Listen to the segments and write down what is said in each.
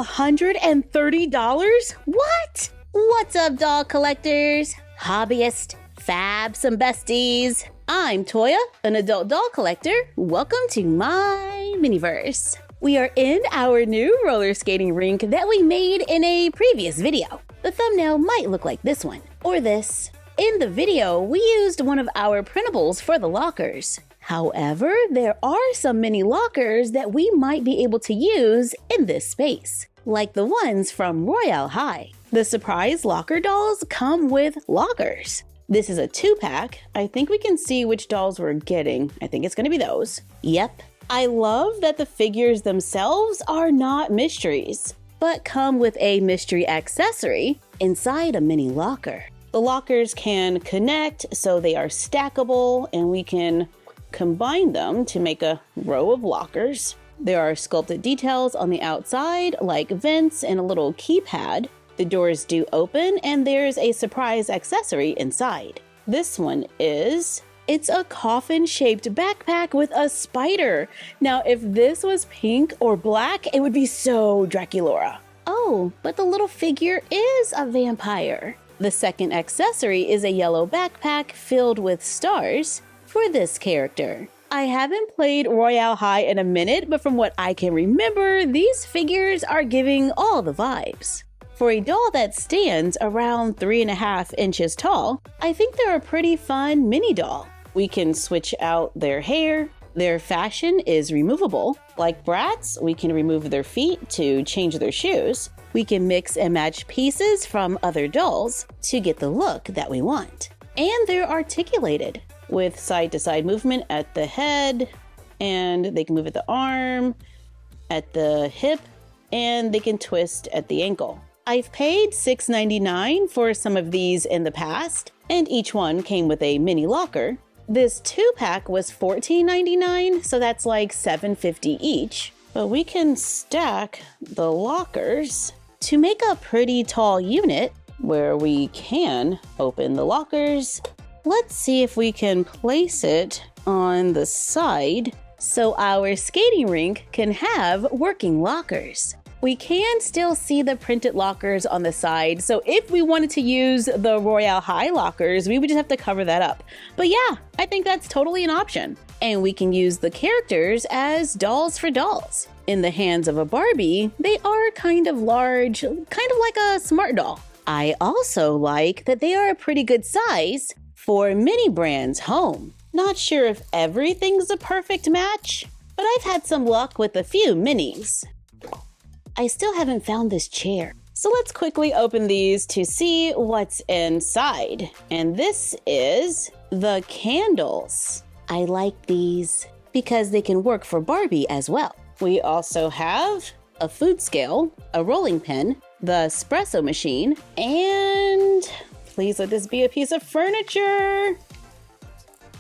$130? What? What's up, doll collectors, hobbyists, fab, some besties? I'm Toya, an adult doll collector. Welcome to my miniverse. We are in our new roller skating rink that we made in a previous video. The thumbnail might look like this one, or this. In the video, we used one of our printables for the lockers. However, there are some mini lockers that we might be able to use in this space, like the ones from Royale High. The surprise locker dolls come with lockers. This is a 2-pack. I think we can see which dolls we're getting. I think it's gonna be those. Yep. I love that the figures themselves are not mysteries, but come with a mystery accessory inside a mini locker. The lockers can connect, so they are stackable, and we can combine them to make a row of lockers. There are sculpted details on the outside, like vents and a little keypad. The doors do open, and there's a surprise accessory inside. This one is... it's a coffin-shaped backpack with a spider. Now, if this was pink or black, it would be so Draculaura. Oh, but the little figure is a vampire. The second accessory is a yellow backpack filled with stars for this character. I haven't played Royale High in a minute, but from what I can remember, these figures are giving all the vibes. For a doll that stands around 3.5 inches tall, I think they're a pretty fun mini doll. We can switch out their hair. Their fashion is removable. Like Bratz, we can remove their feet to change their shoes. We can mix and match pieces from other dolls to get the look that we want. And they're articulated with side-to-side movement at the head, and they can move at the arm, at the hip, and they can twist at the ankle. I've paid $6.99 for some of these in the past, and each one came with a mini locker. This 2-pack was $14.99, so that's like $7.50 each. But we can stack the lockers to make a pretty tall unit where we can open the lockers. Let's see if we can place it on the side so our skating rink can have working lockers. We can still see the printed lockers on the side, so if we wanted to use the Royale High lockers, we would just have to cover that up. But yeah, I think that's totally an option. And we can use the characters as dolls for dolls. In the hands of a Barbie, they are kind of large, kind of like a smart doll. I also like that they are a pretty good size for mini brands home. Not sure if everything's a perfect match, but I've had some luck with a few minis. I still haven't found this chair, so let's quickly open these to see what's inside. And this is the candles. I like these because they can work for Barbie as well. We also have a food scale, a rolling pin, the espresso machine, and please let this be a piece of furniture.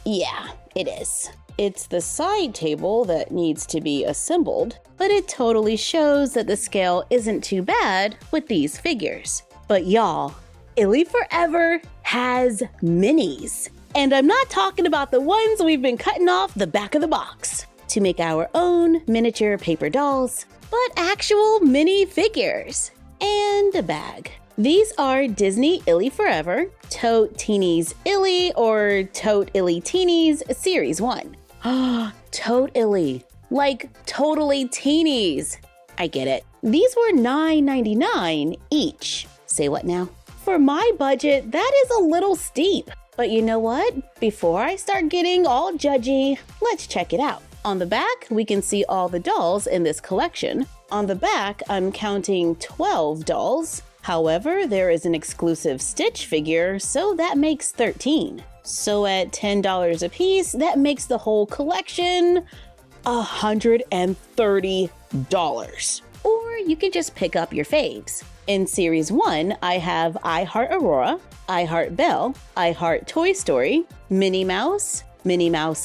Yeah, it is. It's the side table that needs to be assembled, but it totally shows that the scale isn't too bad with these figures. But y'all, Illy Forever has minis. And I'm not talking about the ones we've been cutting off the back of the box to make our own miniature paper dolls, but actual mini figures. And a bag. These are Disney Illy Forever, Tote Teenies Illy, or Tote ILY Teenies Series 1. Tote Illy, like totally teenies. I get it. These were $9.99 each. Say what now? For my budget, that is a little steep. But you know what? Before I start getting all judgy, let's check it out. On the back, we can see all the dolls in this collection. On the back, I'm counting 12 dolls. However, there is an exclusive Stitch figure, so that makes 13. So at $10 a piece, that makes the whole collection $130. Or you can just pick up your faves. In Series 1, I have I Heart Aurora, I Heart Belle, I Heart Toy Story, Minnie Mouse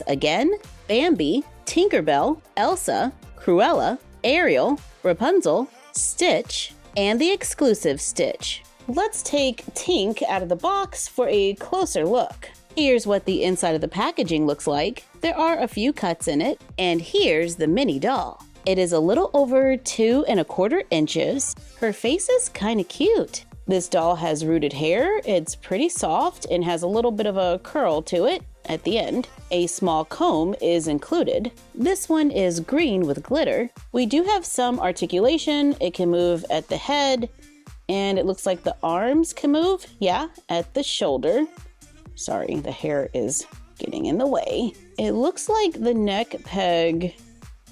Again, Bambi, Tinkerbell, Elsa, Cruella, Ariel, Rapunzel, Stitch, and the exclusive Stitch. Let's take Tink out of the box for a closer look. Here's what the inside of the packaging looks like. There are a few cuts in it, and here's the mini doll. It is a little over 2¼ inches. Her face is kind of cute. This doll has rooted hair, it's pretty soft and has a little bit of a curl to it at the end. A small comb is included. This one is green with glitter. We do have some articulation. It can move at the head, and it looks like the arms can move, yeah, at the shoulder. Sorry, the hair is getting in the way. It looks like the neck peg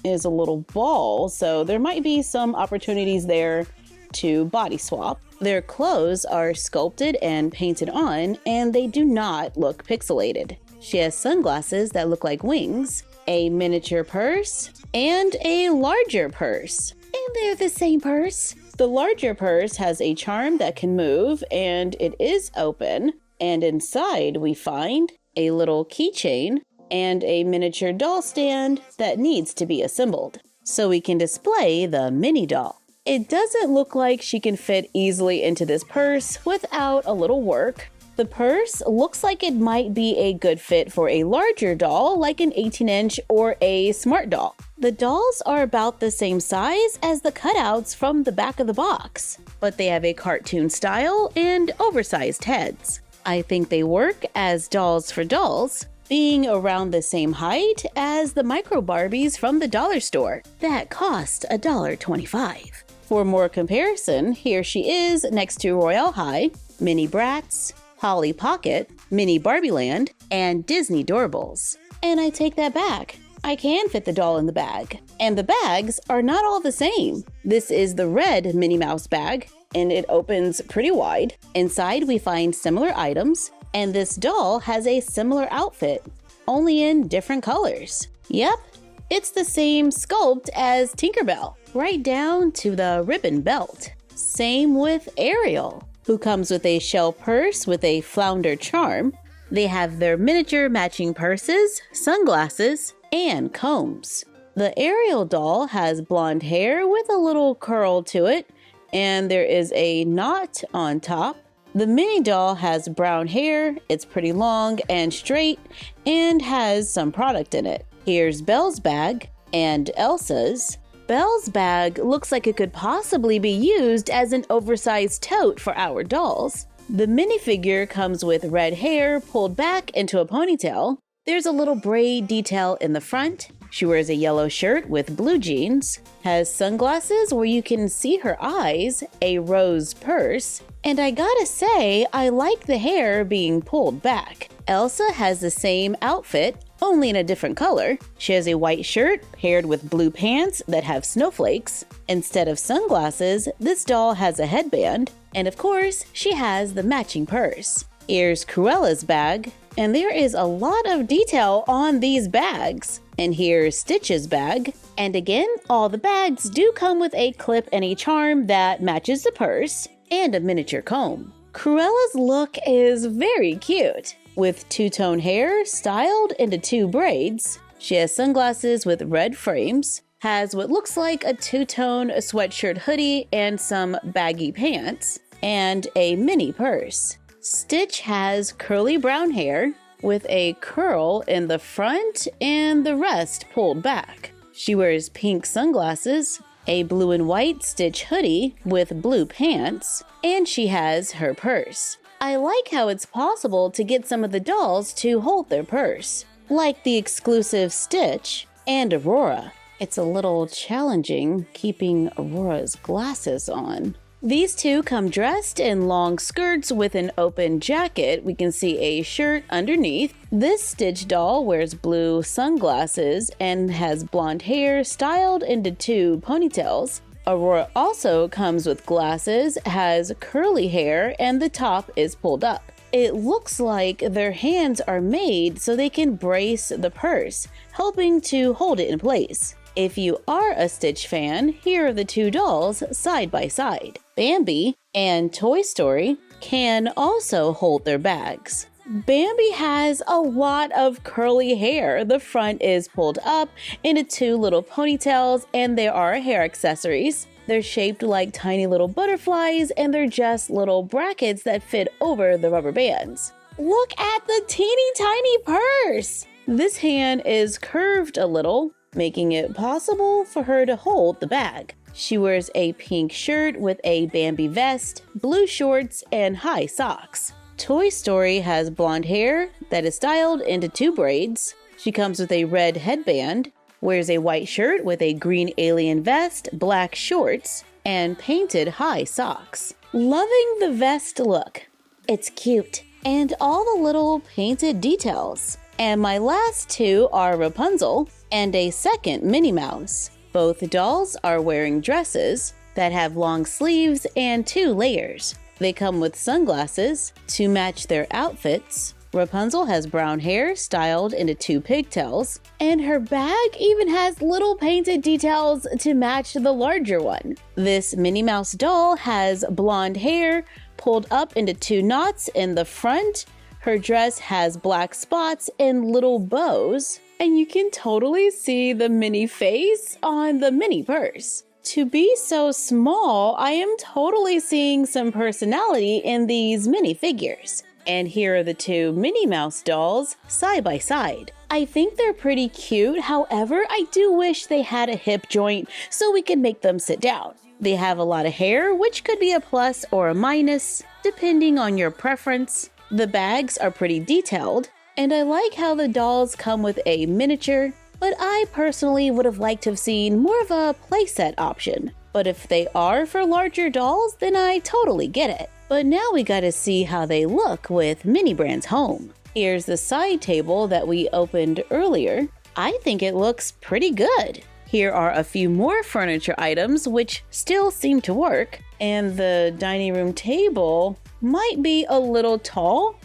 is a little ball, so there might be some opportunities there to body swap. Their clothes are sculpted and painted on, and they do not look pixelated. She has sunglasses that look like wings, a miniature purse, and a larger purse. And they're the same purse. The larger purse has a charm that can move, and it is open. And inside we find a little keychain and a miniature doll stand that needs to be assembled, so we can display the mini doll. It doesn't look like she can fit easily into this purse without a little work. The purse looks like it might be a good fit for a larger doll, like an 18-inch or a smart doll. The dolls are about the same size as the cutouts from the back of the box, but they have a cartoon style and oversized heads. I think they work as dolls for dolls, being around the same height as the micro Barbies from the dollar store that cost $1.25. For more comparison, here she is next to Royale High, Mini Bratz, Polly Pocket, Mini Barbie Land, and Disney Doorables. And I take that back. I can fit the doll in the bag. And the bags are not all the same. This is the red Minnie Mouse bag, and it opens pretty wide. Inside we find similar items, and this doll has a similar outfit, only in different colors. Yep, it's the same sculpt as Tinkerbell, right down to the ribbon belt. Same with Ariel, who comes with a shell purse with a flounder charm. They have their miniature matching purses, sunglasses, and combs. The Ariel doll has blonde hair with a little curl to it, and there is a knot on top. The mini doll has brown hair, it's pretty long and straight, and has some product in it. Here's Belle's bag and Elsa's. Belle's bag looks like it could possibly be used as an oversized tote for our dolls. The minifigure comes with red hair pulled back into a ponytail. There's a little braid detail in the front. She wears a yellow shirt with blue jeans, has sunglasses where you can see her eyes, a rose purse, and I gotta say, I like the hair being pulled back. Elsa has the same outfit, only in a different color. She has a white shirt paired with blue pants that have snowflakes. Instead of sunglasses, this doll has a headband, and of course, she has the matching purse. Here's Cruella's bag, and there is a lot of detail on these bags. And here's Stitch's bag. And again, all the bags do come with a clip and a charm that matches the purse and a miniature comb. Cruella's look is very cute, with two-tone hair styled into 2 braids. She has sunglasses with red frames, has what looks like a two-tone sweatshirt hoodie and some baggy pants, and a mini purse. Stitch has curly brown hair with a curl in the front and the rest pulled back. She wears pink sunglasses, a blue and white Stitch hoodie with blue pants, and she has her purse. I like how it's possible to get some of the dolls to hold their purse, like the exclusive Stitch and Aurora. It's a little challenging keeping Aurora's glasses on. These two come dressed in long skirts with an open jacket. We can see a shirt underneath. This Stitch doll wears blue sunglasses and has blonde hair styled into 2 ponytails. Aurora also comes with glasses, has curly hair, and the top is pulled up. It looks like their hands are made so they can brace the purse, helping to hold it in place. If you are a Stitch fan, here are the 2 dolls side by side. Bambi and Toy Story can also hold their bags. Bambi has a lot of curly hair. The front is pulled up into 2 little ponytails, and there are hair accessories. They're shaped like tiny little butterflies, and they're just little brackets that fit over the rubber bands. Look at the teeny tiny purse! This hand is curved a little, making it possible for her to hold the bag. She wears a pink shirt with a Bambi vest, blue shorts, and high socks. Toy Story has blonde hair that is styled into 2 braids. She comes with a red headband, wears a white shirt with a green alien vest, black shorts, and painted high socks. Loving the vest look. It's cute. And all the little painted details. And my last 2 are Rapunzel and a second Minnie Mouse. Both dolls are wearing dresses that have long sleeves and 2 layers. They come with sunglasses to match their outfits. Rapunzel has brown hair styled into 2 pigtails, and her bag even has little painted details to match the larger one. This Minnie Mouse doll has blonde hair pulled up into 2 knots in the front. Her dress has black spots and little bows, and you can totally see the Minnie face on the Minnie purse. To be so small, I am totally seeing some personality in these Minnie figures. And here are the 2 Minnie Mouse dolls side by side. I think they're pretty cute, however, I do wish they had a hip joint so we can make them sit down. They have a lot of hair, which could be a plus or a minus, depending on your preference. The bags are pretty detailed, and I like how the dolls come with a miniature, but I personally would have liked to have seen more of a playset option. But if they are for larger dolls, then I totally get it. But now we gotta see how they look with Mini Brand's home. Here's the side table that we opened earlier. I think it looks pretty good. Here are a few more furniture items which still seem to work, and the dining room table might be a little tall,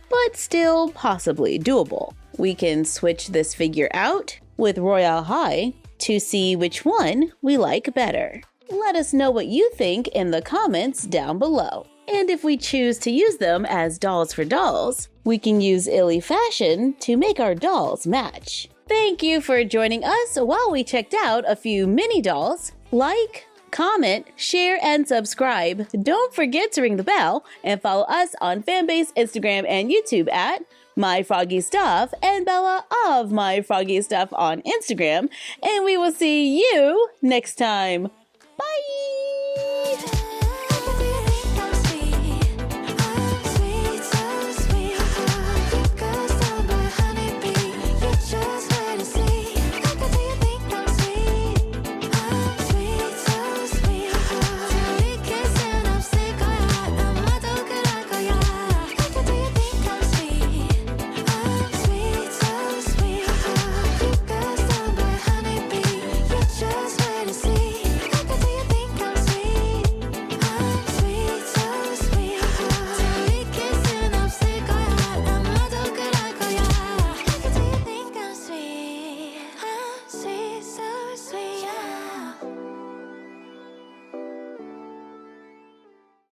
but still possibly doable. We can switch this figure out with Royale High to see which one we like better. Let us know what you think in the comments down below. And if we choose to use them as dolls for dolls, we can use Illy fashion to make our dolls match. Thank you for joining us while we checked out a few mini dolls. Like, comment, share, and subscribe. Don't forget to ring the bell and follow us on Fanbase, Instagram, and YouTube at MyFroggyStuff and Bella of MyFroggyStuff on Instagram. And we will see you next time. Bye!